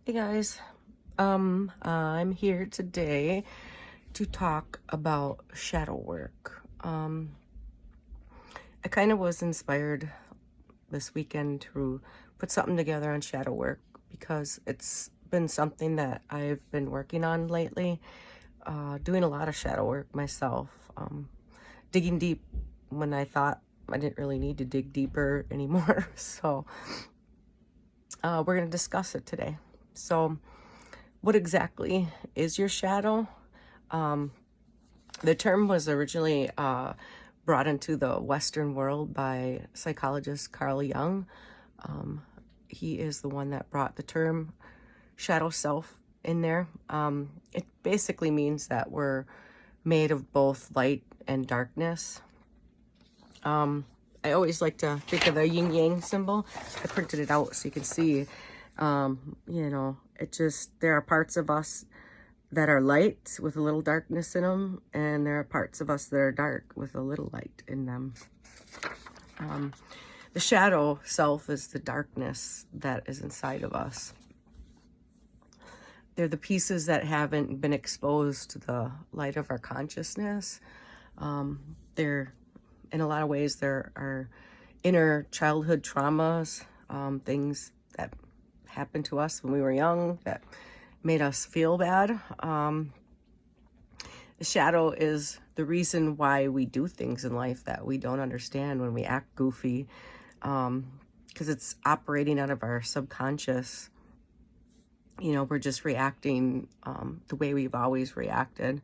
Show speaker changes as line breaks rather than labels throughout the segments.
Hey guys, I'm here today to talk about shadow work. I kind of was inspired this weekend to put something together on shadow work because it's been something that I've been working on lately, doing a lot of shadow work myself, digging deep when I thought I didn't really need to dig deeper anymore. So we're going to discuss it today. So what exactly is your shadow? The term was originally brought into the Western world by psychologist Carl Jung. He is the one that brought the term shadow self in there. It basically means that we're made of both light and darkness. I always like to think of the yin yang symbol. I printed it out so you can see. There are parts of us that are light with a little darkness in them, and there are parts of us that are dark with a little light in them. The shadow self is the darkness that is inside of us. They're the pieces that haven't been exposed to the light of our consciousness. They're, in a lot of ways, there are inner childhood traumas, things that happened to us when we were young that made us feel bad. The shadow is the reason why we do things in life that we don't understand when we act goofy, because it's operating out of our subconscious. We're just reacting the way we've always reacted.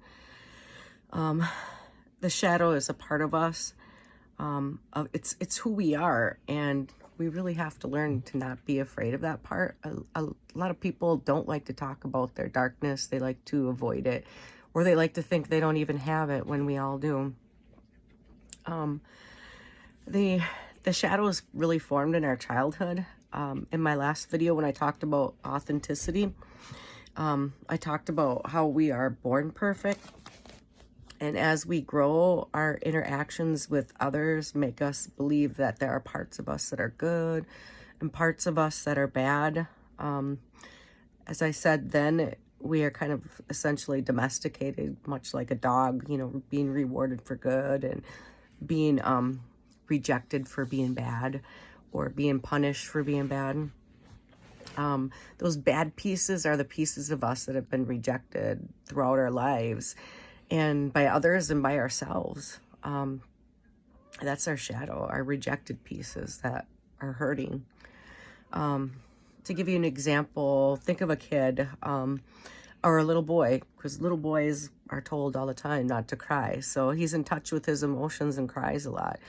The shadow is a part of us. It's who we are, and we really have to learn to not be afraid of that part. A lot of people don't like to talk about their darkness. They like to avoid it, or they like to think they don't even have it when we all do. The shadow is really formed in our childhood. In my last video, when I talked about authenticity, I talked about how we are born perfect. And as we grow, our interactions with others make us believe that there are parts of us that are good and parts of us that are bad. As I said then, we are kind of essentially domesticated, much like a dog, being rewarded for good and being rejected for being bad, or being punished for being bad. Those bad pieces are the pieces of us that have been rejected throughout our lives, and by others and by ourselves. That's our shadow, our rejected pieces that are hurting. To give you an example, think of a kid or a little boy, because little boys are told all the time not to cry. So he's in touch with his emotions and cries a lot.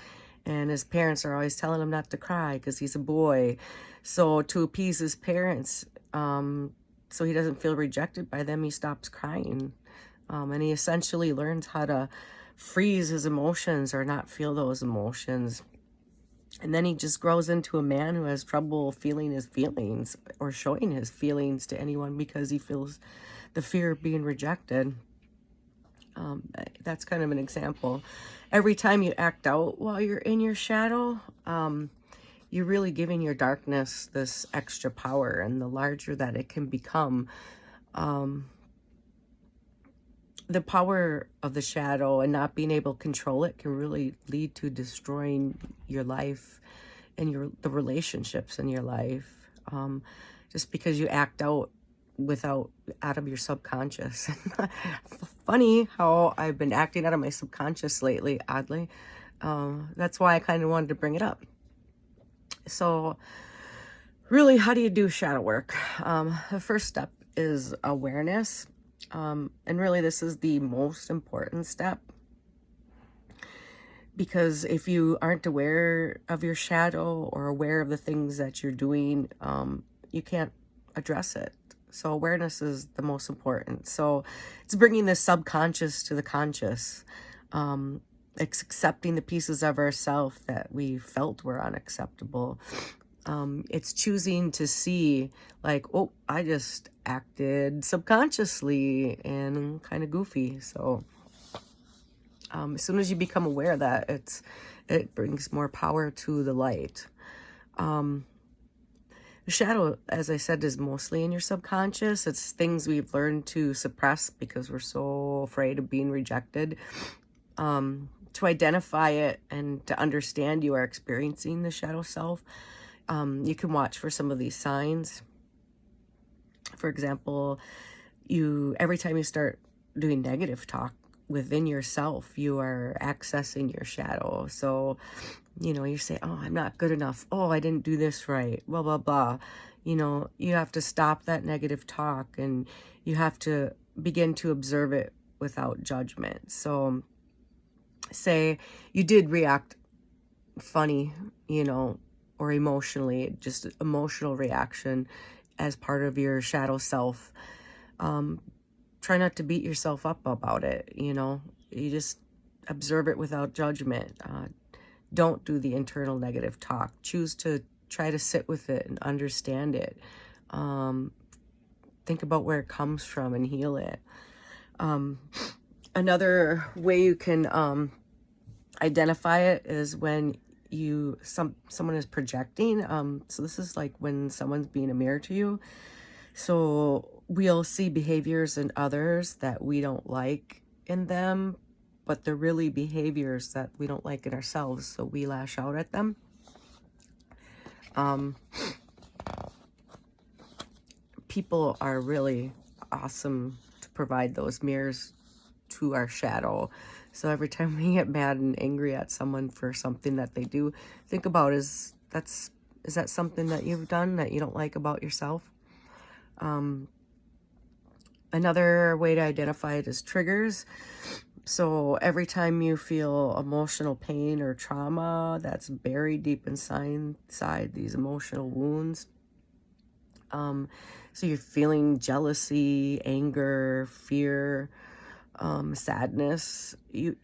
And his parents are always telling him not to cry because he's a boy. So to appease his parents, so he doesn't feel rejected by them, he stops crying. And he essentially learns how to freeze his emotions or not feel those emotions. And then he just grows into a man who has trouble feeling his feelings or showing his feelings to anyone because he feels the fear of being rejected. That's kind of an example. Every time you act out while you're in your shadow, you're really giving your darkness this extra power, and the larger that it can become, the power of the shadow and not being able to control it can really lead to destroying your life and the relationships in your life, just because you act out out of your subconscious. Funny how I've been acting out of my subconscious lately, oddly. That's why I kind of wanted to bring it up. So really, how do you do shadow work? The first step is awareness. And really, this is the most important step, because if you aren't aware of your shadow or aware of the things that you're doing, you can't address it. So awareness is the most important. So it's bringing the subconscious to the conscious. It's accepting the pieces of ourself that we felt were unacceptable. It's choosing to see, like, oh, I just acted subconsciously and kind of goofy. So as soon as you become aware of that, it brings more power to the light. The The shadow, as I said, is mostly in your subconscious. It's things we've learned to suppress because we're so afraid of being rejected. To identify it and to understand you are experiencing the shadow self, you can watch for some of these signs. For example, every time you start doing negative talk within yourself, you are accessing your shadow. So, you say, oh, I'm not good enough. Oh, I didn't do this right. Blah, blah, blah. You have to stop that negative talk, and you have to begin to observe it without judgment. So say you did react funny, or emotionally, just emotional reaction as part of your shadow self. Try not to beat yourself up about it. You just observe it without judgment. Don't do the internal negative talk. Choose to try to sit with it and understand it. Think about where it comes from and heal it. Another way you can identify it is when someone is projecting. So this is like when someone's being a mirror to you. So we'll see behaviors in others that we don't like in them, but they're really behaviors that we don't like in ourselves, so we lash out at them. People are really awesome to provide those mirrors to our shadow. So every time we get mad and angry at someone for something that they do, think about is that something that you've done that you don't like about yourself? Another way to identify it is triggers. So every time you feel emotional pain or trauma that's buried deep inside these emotional wounds, so you're feeling jealousy, anger, fear, sadness, you're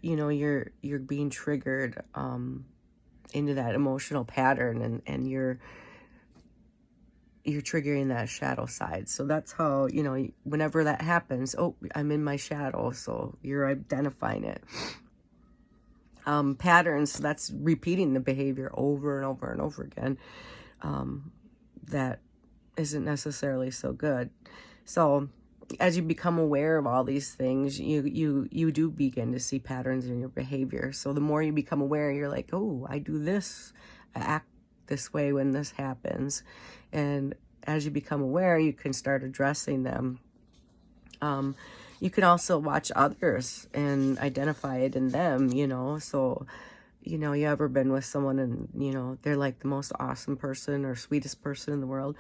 being triggered into that emotional pattern, and you're triggering that shadow side. So that's how, whenever that happens, oh, I'm in my shadow. So you're identifying it. Patterns, so that's repeating the behavior over and over and over again. That isn't necessarily so good. So as you become aware of all these things, you do begin to see patterns in your behavior. So the more you become aware, you're like, oh, I do this, I act this way when this happens. And as you become aware, you can start addressing them. You can also watch others and identify it in them, so you ever been with someone and they're like the most awesome person or sweetest person in the world,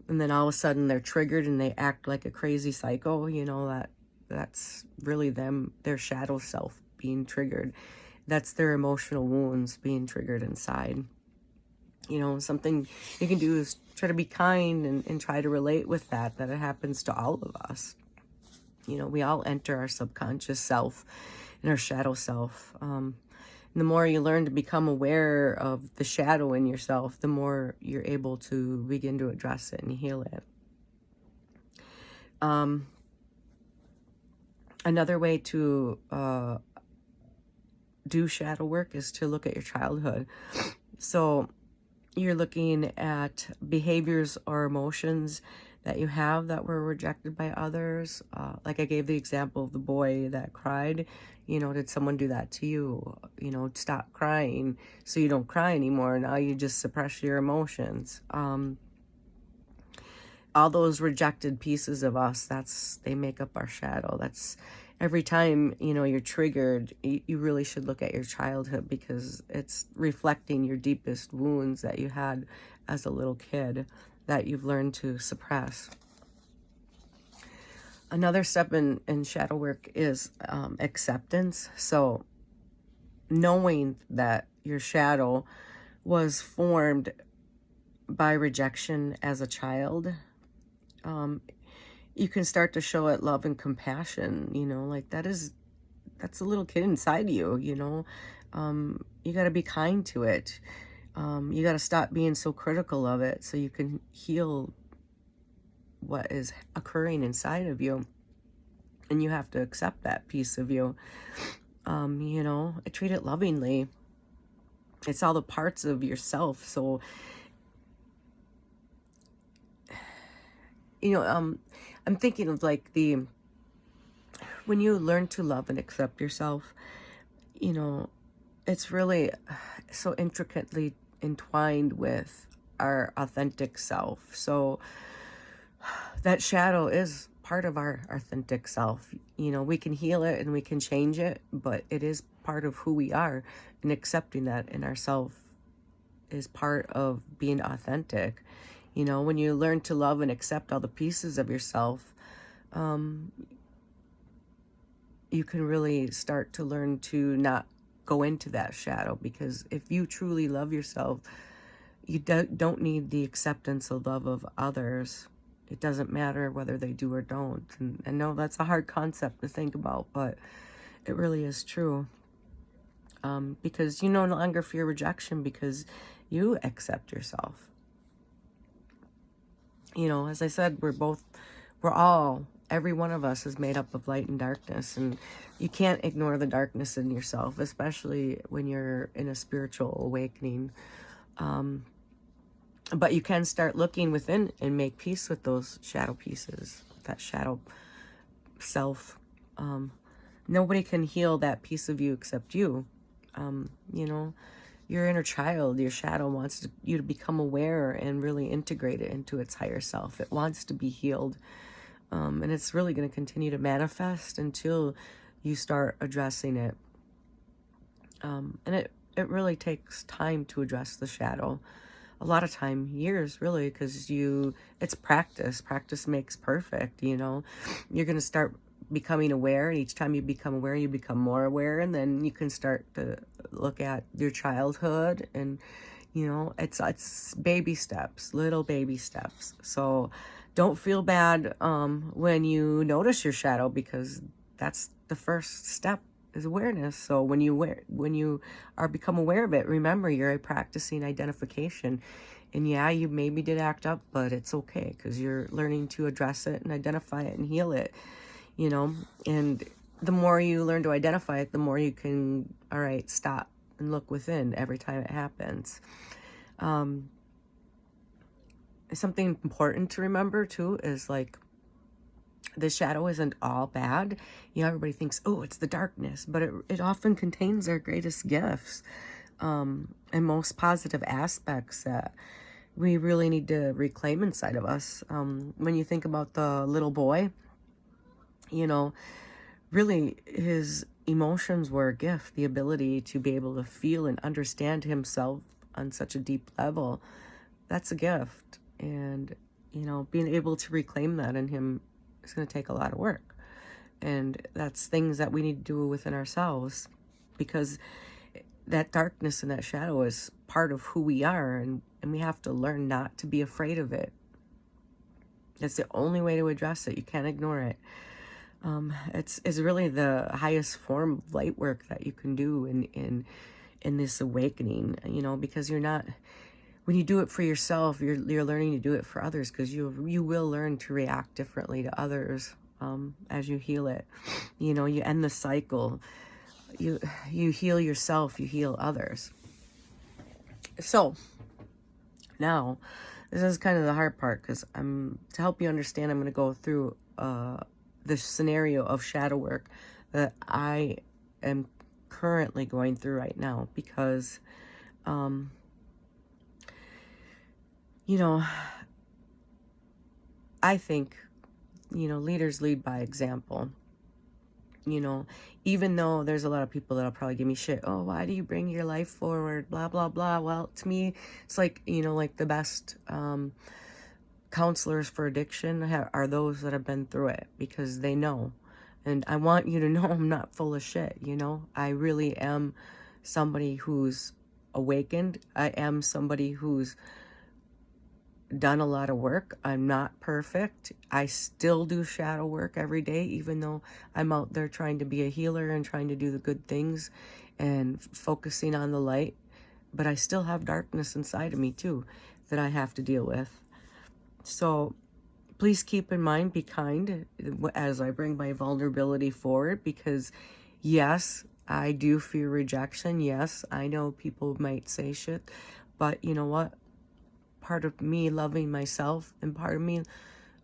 and then all of a sudden they're triggered and they act like a crazy psycho. That's really them, their shadow self being triggered. That's their emotional wounds being triggered inside. Something you can do is try to be kind and try to relate with that it happens to all of us. We all enter our subconscious self and our shadow self. And the more you learn to become aware of the shadow in yourself, the more you're able to begin to address it and heal it. Another way to do shadow work is to look at your childhood. So you're looking at behaviors or emotions that you have that were rejected by others. Like I gave the example of the boy that cried. Did someone do that to you? Stop crying so you don't cry anymore. Now you just suppress your emotions. All those rejected pieces of us, they make up our shadow. That's every time, you're triggered, you really should look at your childhood, because it's reflecting your deepest wounds that you had as a little kid that you've learned to suppress. Another step in shadow work is acceptance. So knowing that your shadow was formed by rejection as a child, you can start to show it love and compassion. Like that's a little kid inside you. You got to be kind to it. You got to stop being so critical of it so you can heal what is occurring inside of you. And you have to accept that piece of you. Treat it lovingly. It's all the parts of yourself. So I'm thinking of like when you learn to love and accept yourself, you know, it's really so intricately entwined with our authentic self. So that shadow is part of our authentic self. We can heal it and we can change it, but it is part of who we are, and accepting that in ourselves is part of being authentic. When you learn to love and accept all the pieces of yourself, you can really start to learn to not go into that shadow, because if you truly love yourself, you don't need the acceptance or love of others. It doesn't matter whether they do or don't. And I know that's a hard concept to think about, but it really is true. Because you no longer fear rejection because you accept yourself. As I said, every one of us is made up of light and darkness, and you can't ignore the darkness in yourself, especially when you're in a spiritual awakening. But you can start looking within and make peace with those shadow pieces, that shadow self. Nobody can heal that piece of you except you. Your inner child, your shadow wants you to become aware and really integrate it into its higher self. It wants to be healed. And it's really going to continue to manifest until you start addressing it. And it really takes time to address the shadow. A lot of time, years, really, because it's practice. Practice makes perfect, You're going to start becoming aware. Each time you become aware, you become more aware. And then you can start to look at your childhood. And, it's baby steps, little baby steps. So don't feel bad when you notice your shadow, because that's the first step, is awareness. So when you become aware of it, remember you're practicing identification. And yeah, you maybe did act up, but it's okay, because you're learning to address it and identify it and heal it. And the more you learn to identify it, the more you can, all right, stop and look within every time it happens. Something important to remember too is like, the shadow isn't all bad. Everybody thinks, oh, it's the darkness, but it often contains our greatest gifts, and most positive aspects that we really need to reclaim inside of us. When you think about the little boy, really his emotions were a gift. The ability to be able to feel and understand himself on such a deep level, that's a gift. And, being able to reclaim that in him, it's going to take a lot of work. And that's things that we need to do within ourselves, because that darkness and that shadow is part of who we are, and we have to learn not to be afraid of it. That's the only way to address it. You can't ignore it. It's really the highest form of light work that you can do in this awakening, because you're not, when you do it for yourself, you're learning to do it for others, because you will learn to react differently to others as you heal it. You end the cycle. You heal yourself, you heal others. So now, this is kind of the hard part, because to help you understand, I'm going to go through the scenario of shadow work that I am currently going through right now, because I think, leaders lead by example. Even though there's a lot of people that'll probably give me shit. Oh, why do you bring your life forward? Blah, blah, blah. Well, to me, it's like, like the best counselors for addiction are those that have been through it, because they know. And I want you to know I'm not full of shit, I really am somebody who's awakened. I am somebody who's done a lot of work. I'm not perfect. I still do shadow work every day, even though I'm out there trying to be a healer and trying to do the good things and focusing on the light. But I still have darkness inside of me too that I have to deal with. So please keep in mind, be kind as I bring my vulnerability forward, because yes, I do fear rejection. Yes, I know people might say shit, but you know what? Part of me loving myself and part of me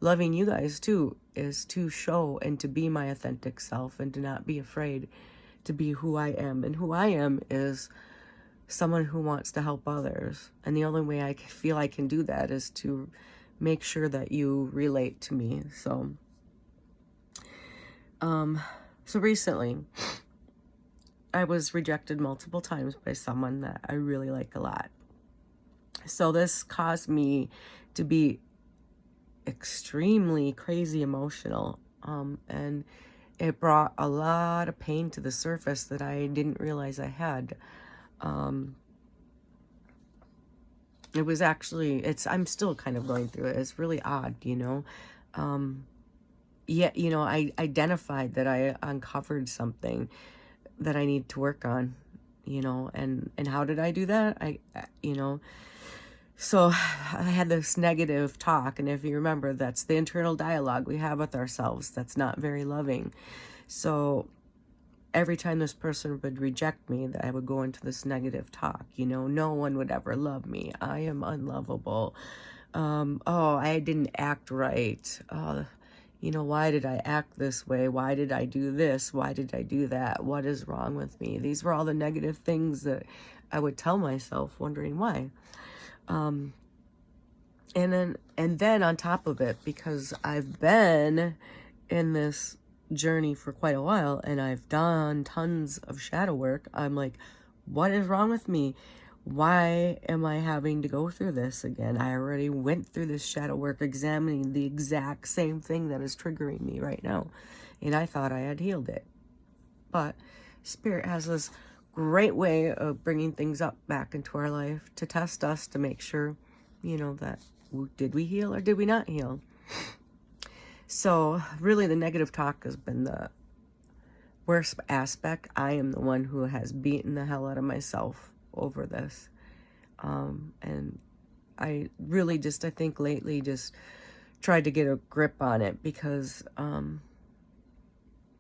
loving you guys too is to show and to be my authentic self and to not be afraid to be who I am. And who I am is someone who wants to help others. And the only way I feel I can do that is to make sure that you relate to me. So recently I was rejected multiple times by someone that I really like a lot. So this caused me to be extremely crazy emotional. And it brought a lot of pain to the surface that I didn't realize I had. It was actually, I'm still kind of going through it. It's really odd, you know. Yet, you know, I identified that I uncovered something that I need to work on, you know, and how did I do that? You know, so I had this negative talk, and if you remember, that's the internal dialogue we have with ourselves that's not very loving. So every time this person would reject me, that I would go into this negative talk, you know, no one would ever love me. I am unlovable. Oh, I didn't act right. You know, why did I act this way? Why did I do this? Why did I do that? What is wrong with me? These were all the negative things that I would tell myself, wondering why. And then on top of it, because I've been in this journey for quite a while and I've done tons of shadow work, I'm like, what is wrong with me? Why am I having to go through this again? I already went through this shadow work examining the exact same thing that is triggering me right now. And I thought I had healed it. But Spirit has this great way of bringing things up back into our life to test us, to make sure, you know, that did we heal or did we not heal? So really the negative talk has been the worst aspect. I am the one who has beaten the hell out of myself over this. And I really just, I think lately just tried to get a grip on it because,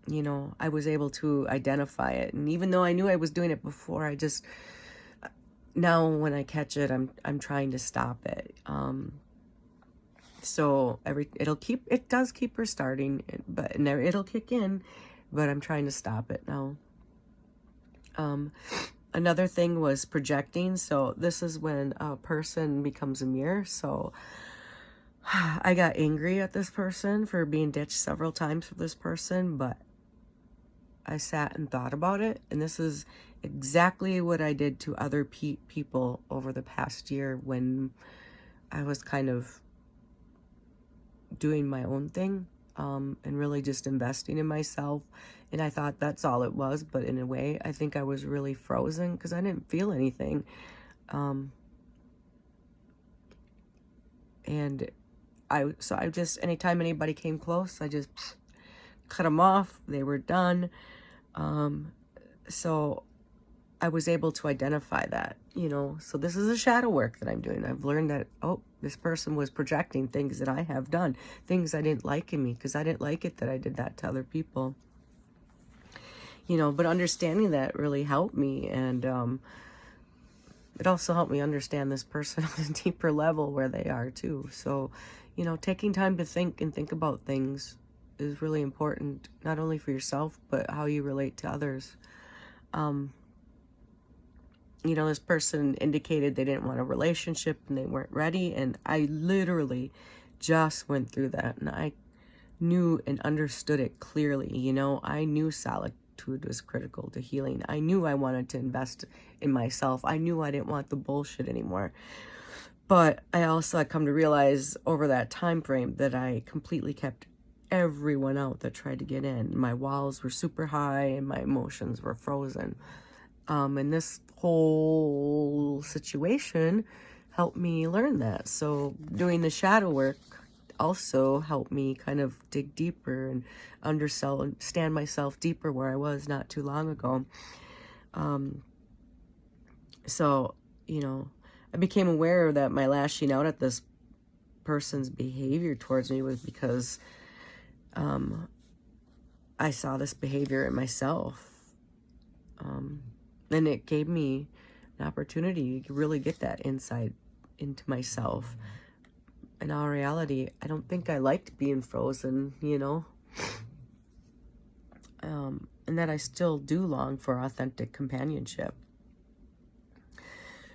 you know, I was able to identify it. And even though I knew I was doing it before, I just, now when I catch it, I'm trying to stop it. So it does keep restarting, but it'll kick in, but I'm trying to stop it now. Another thing was projecting. So this is when a person becomes a mirror. So I got angry at this person for being ditched several times for this person, but I sat and thought about it. And this is exactly what I did to other people over the past year when I was kind of doing my own thing, and really just investing in myself. And I thought that's all it was, but in a way, I think I was really frozen because I didn't feel anything. And I just, anytime anybody came close, I just cut them off. They were done. So I was able to identify that, you know. So this is a shadow work that I'm doing. I've learned that, oh, this person was projecting things that I have done, things I didn't like in me because I didn't like it that I did that to other people. You know, but understanding that really helped me, and it also helped me understand this person on a deeper level where they are too. So, you know, taking time to think and think about things is really important, not only for yourself, but how you relate to others. You know, this person indicated they didn't want a relationship and they weren't ready, and I literally just went through that, and I knew and understood it clearly. You know, I knew solitude was critical to healing. I knew I wanted to invest in myself. I knew I didn't want the bullshit anymore. But I also had come to realize over that time frame that I completely kept everyone out that tried to get in. My walls were super high and my emotions were frozen. And this whole situation helped me learn that. So doing the shadow work also helped me kind of dig deeper and understand myself deeper where I was not too long ago. So, you know, I became aware that my lashing out at this person's behavior towards me was because I saw this behavior in myself. And it gave me an opportunity to really get that insight into myself in all reality, I don't think I liked being frozen, you know. And that I still do long for authentic companionship.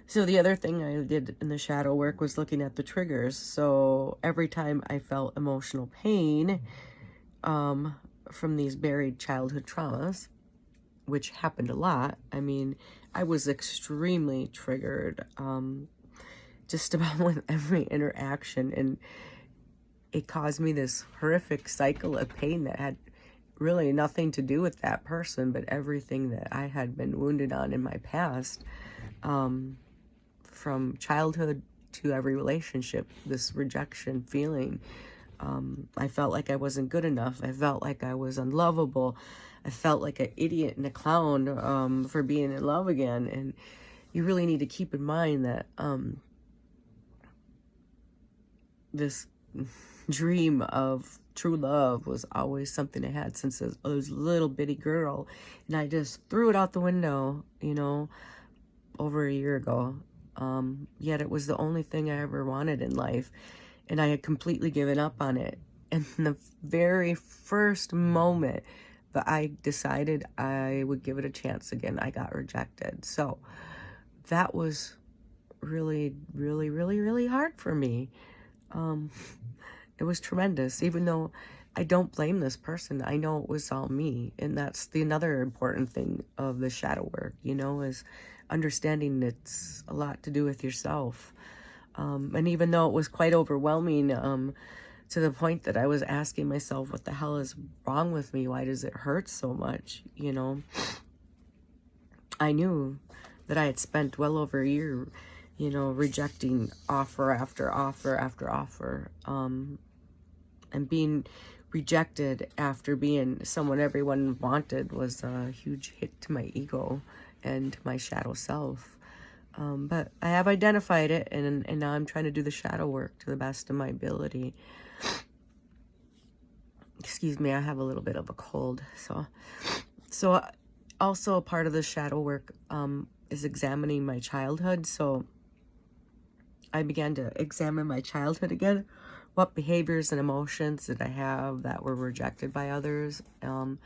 So the other thing I did in the shadow work was looking at the triggers. So every time I felt emotional pain from these buried childhood traumas, which happened a lot. I mean, I was extremely triggered just about with every interaction, and it caused me this horrific cycle of pain that had really nothing to do with that person, but everything that I had been wounded on in my past, from childhood to every relationship, this rejection feeling. I felt like I wasn't good enough. I felt like I was unlovable. I felt like an idiot and a clown for being in love again. And you really need to keep in mind that this dream of true love was always something I had since I was a little bitty girl. And I just threw it out the window, you know, over a year ago. Yet it was the only thing I ever wanted in life. And I had completely given up on it. And the very first moment that I decided I would give it a chance again, I got rejected. So that was really, really, really, really hard for me. It was tremendous, even though I don't blame this person. I know it was all me. And that's another important thing of the shadow work, you know, is understanding it's a lot to do with yourself. And even though it was quite overwhelming, to the point that I was asking myself, what the hell is wrong with me? Why does it hurt so much? You know, I knew that I had spent well over a year, you know, rejecting offer after offer after offer, and being rejected after being someone everyone wanted was a huge hit to my ego and to my shadow self. But I have identified it, and now I'm trying to do the shadow work to the best of my ability. Excuse me, I have a little bit of a cold. So also a part of the shadow work is examining my childhood. So I began to examine my childhood again. What behaviors and emotions did I have that were rejected by others? And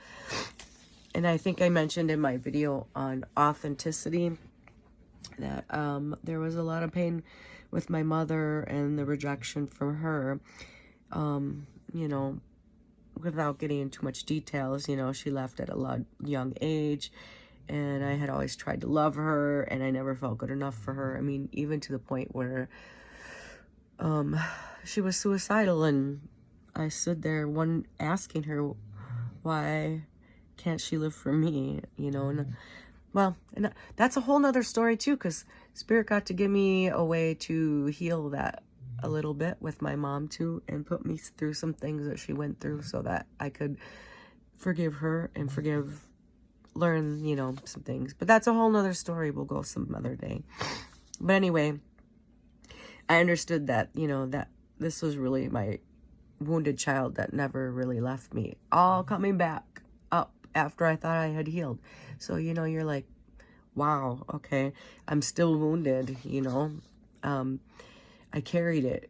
I think I mentioned in my video on authenticity that there was a lot of pain with my mother and the rejection from her. You know, without getting into much details, you know, she left at a young age, and I had always tried to love her, and I never felt good enough for her. I mean, even to the point where she was suicidal, and I stood there asking her, why can't she live for me, you know? And well, and that's a whole nother story too, because Spirit got to give me a way to heal that a little bit with my mom too, and put me through some things that she went through so that I could forgive her and learn, you know, some things. But that's a whole nother story. We'll go some other day. But anyway, I understood that, you know, that this was really my wounded child that never really left me, all coming back up after I thought I had healed. So, you know, you're like, wow, okay, I'm still wounded, you know. I carried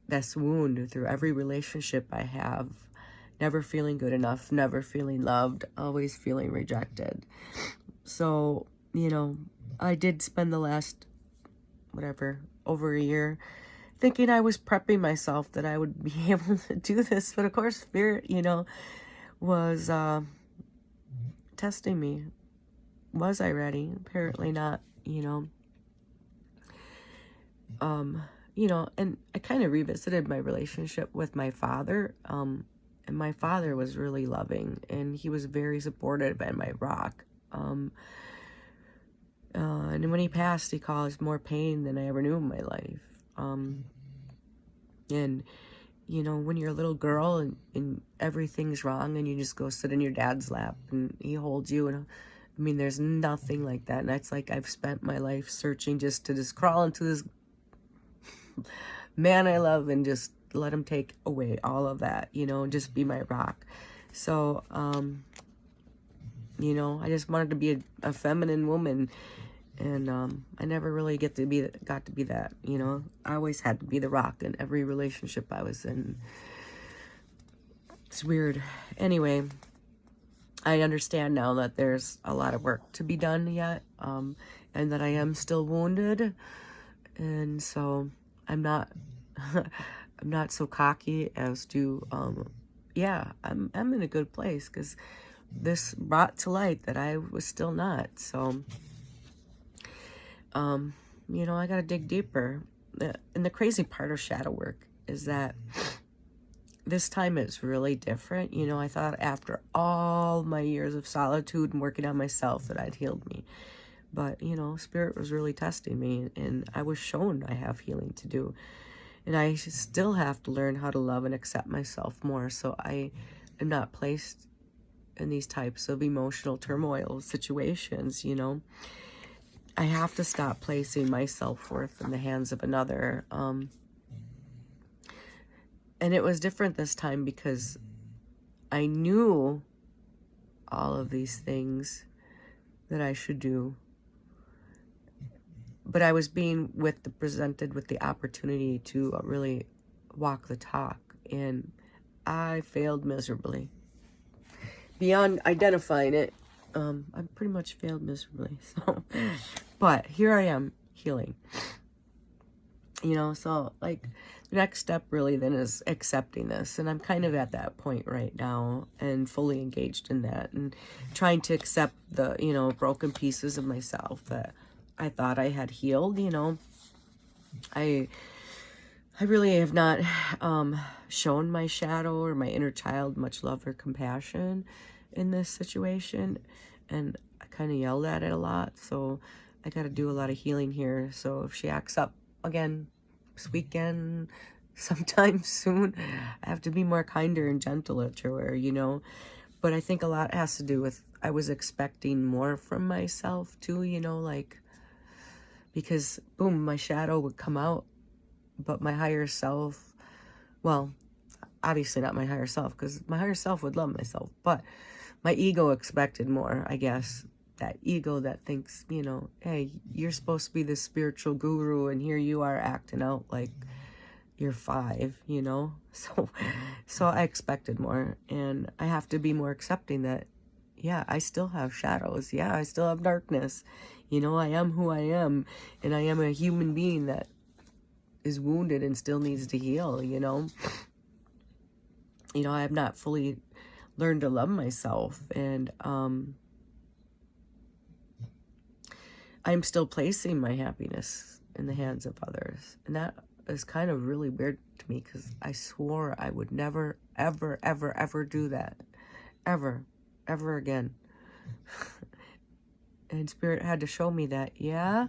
this wound through every relationship I have, never feeling good enough, never feeling loved, always feeling rejected. So, you know, I did spend the last, over a year thinking I was prepping myself that I would be able to do this. But of course, Spirit, you know, was testing me. Was I ready? Apparently not, you know. You know, and I kind of revisited my relationship with my father. And my father was really loving, and he was very supportive and my rock. And when he passed, he caused more pain than I ever knew in my life. And, you know, when you're a little girl and everything's wrong and you just go sit in your dad's lap and he holds you, and I mean, there's nothing like that. And it's like I've spent my life searching just to crawl into this man I love and just let him take away all of that, you know, and just be my rock. So, you know, I just wanted to be a feminine woman And I never really got to be that, you know. I always had to be the rock in every relationship I was in. It's weird. Anyway, I understand now that there's a lot of work to be done yet, and that I am still wounded, and so I'm not I'm not so cocky as to yeah, I'm in a good place, because this brought to light that I was still not. So you know, I gotta dig deeper. And the crazy part of shadow work is that this time it's really different. You know, I thought after all my years of solitude and working on myself that I'd healed me. But, you know, Spirit was really testing me, and I was shown I have healing to do. And I still have to learn how to love and accept myself more, so I am not placed in these types of emotional turmoil situations, you know. I have to stop placing my self-worth in the hands of another. And it was different this time because I knew all of these things that I should do. But I was being presented with the opportunity to really walk the talk. And I failed miserably. Beyond identifying it, I pretty much failed miserably. So, but here I am healing. You know, so like the next step really then is accepting this. And I'm kind of at that point right now and fully engaged in that and trying to accept the, you know, broken pieces of myself that I thought I had healed. You know, I really have not shown my shadow or my inner child much love or compassion in this situation. And I kind of yelled at it a lot. So I got to do a lot of healing here. So if she acts up again this weekend, sometime soon, I have to be more kinder and gentler to her, you know. But I think a lot has to do with I was expecting more from myself too, you know, like, because boom, my shadow would come out, but my higher self, well, obviously not my higher self, because my higher self would love myself, but my ego expected more, I guess. That ego that thinks, you know, hey, you're supposed to be the spiritual guru, and here you are acting out like you're 5, you know. So I expected more, and I have to be more accepting that, yeah, I still have shadows. Yeah, I still have darkness. You know, I am who I am, and I am a human being that is wounded and still needs to heal, you know. You know, I have not fully learned to love myself, and I'm still placing my happiness in the hands of others. And that is kind of really weird to me, because I swore I would never, ever, ever, ever do that. Ever again. And Spirit had to show me that, yeah,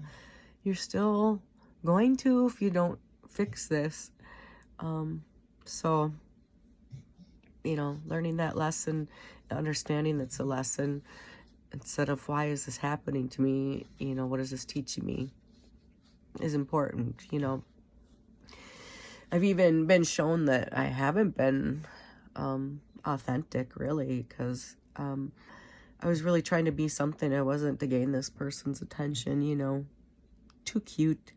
you're still going to if you don't fix this. So, you know, learning that lesson, understanding that's a lesson, instead of why is this happening to me, you know, what is this teaching me, is important, you know. I've even been shown that I haven't been authentic, really, because I was really trying to be something I wasn't to gain this person's attention, you know. Too cute,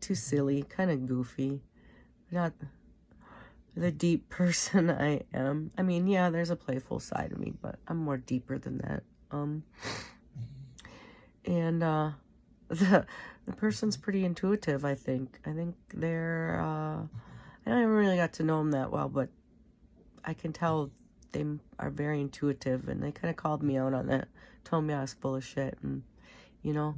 too silly, kind of goofy, not the deep person I am. I mean, yeah, there's a playful side of me, but I'm more deeper than that. And the person's pretty intuitive, I think. I think they're I haven't really got to know them that well, but I can tell they are very intuitive, and they kind of called me out on that, told me I was full of shit. And, you know,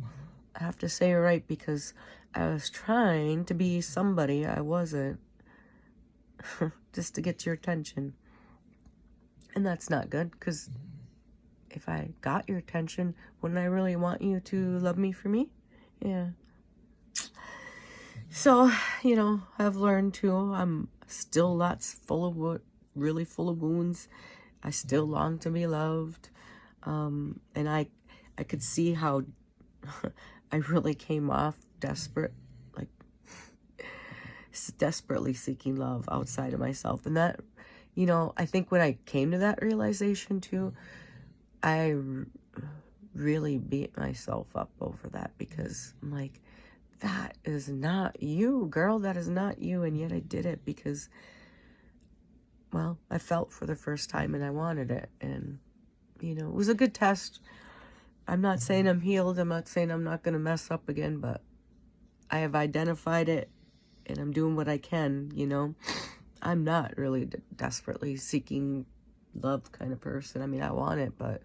I have to say you're right, because I was trying to be somebody I wasn't, just to get your attention. And that's not good, because if I got your attention, wouldn't I really want you to love me for me? Yeah. So, you know, I've learned too, I'm still really full of wounds. I still long to be loved. And I could see how I really came off desperate, like desperately seeking love outside of myself. And that, you know, I think when I came to that realization too, I really beat myself up over that, because I'm like, that is not you, girl. That is not you. And yet I did it because, well, I felt for the first time and I wanted it. And, you know, it was a good test. I'm not saying I'm healed. I'm not saying I'm not going to mess up again, but I have identified it and I'm doing what I can, you know. I'm not really desperately seeking love kind of person. I mean, I want it, but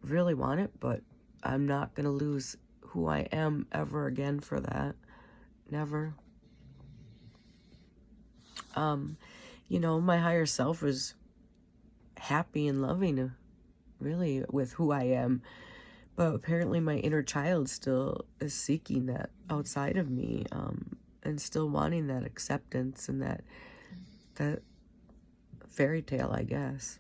really want it, but I'm not going to lose who I am ever again for that. Never. You know, my higher self is happy and loving, really, with who I am. But apparently my inner child still is seeking that outside of me, and still wanting that acceptance and that fairy tale, I guess.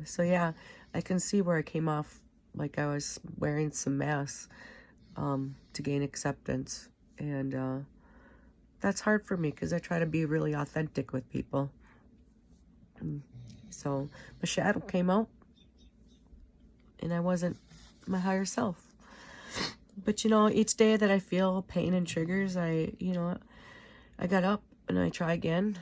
So yeah, I can see where I came off like I was wearing some masks to gain acceptance. And that's hard for me because I try to be really authentic with people. So my shadow came out and I wasn't my higher self. But, you know, each day that I feel pain and triggers, I got up and I try again.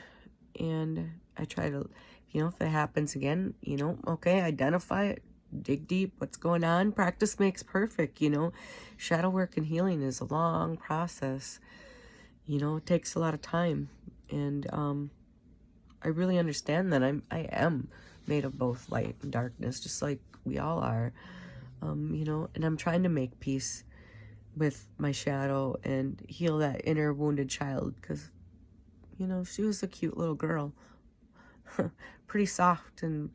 And I try to, you know, if it happens again, you know, okay, identify it, dig deep, what's going on. Practice makes perfect, you know. Shadow work and healing is a long process. You know, it takes a lot of time. And I really understand that I am made of both light and darkness, just like we all are. You know, and I'm trying to make peace with my shadow and heal that inner wounded child, because, you know, she was a cute little girl. Pretty soft and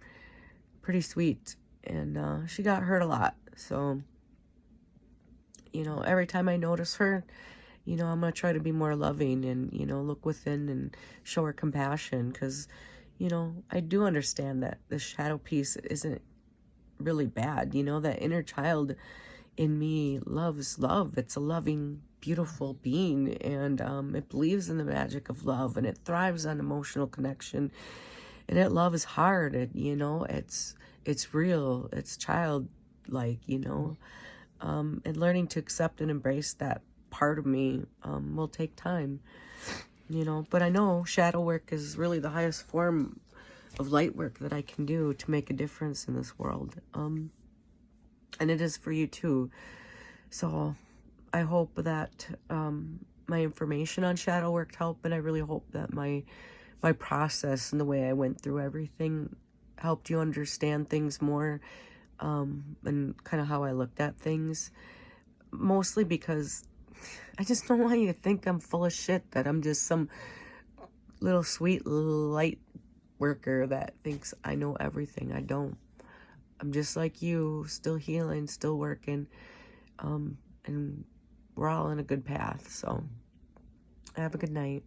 pretty sweet. And she got hurt a lot. So, you know, every time I notice her, you know, I'm going to try to be more loving and, you know, look within and show her compassion. Because, you know, I do understand that the shadow piece isn't really bad. You know, that inner child in me loves love. It's a loving, beautiful being. And it believes in the magic of love. And it thrives on emotional connection. And that love is hard. You know, it's real. It's childlike, you know. And learning to accept and embrace that part of me will take time, you know. But I know shadow work is really the highest form of light work that I can do to make a difference in this world. And it is for you too. So I hope that my information on shadow work helped, and I really hope that my process and the way I went through everything helped you understand things more, and kind of how I looked at things. Mostly because I just don't want you to think I'm full of shit, that I'm just some little sweet light worker that thinks I know everything. I don't. I'm just like you, still healing, still working, and we're all in a good path. So have a good night.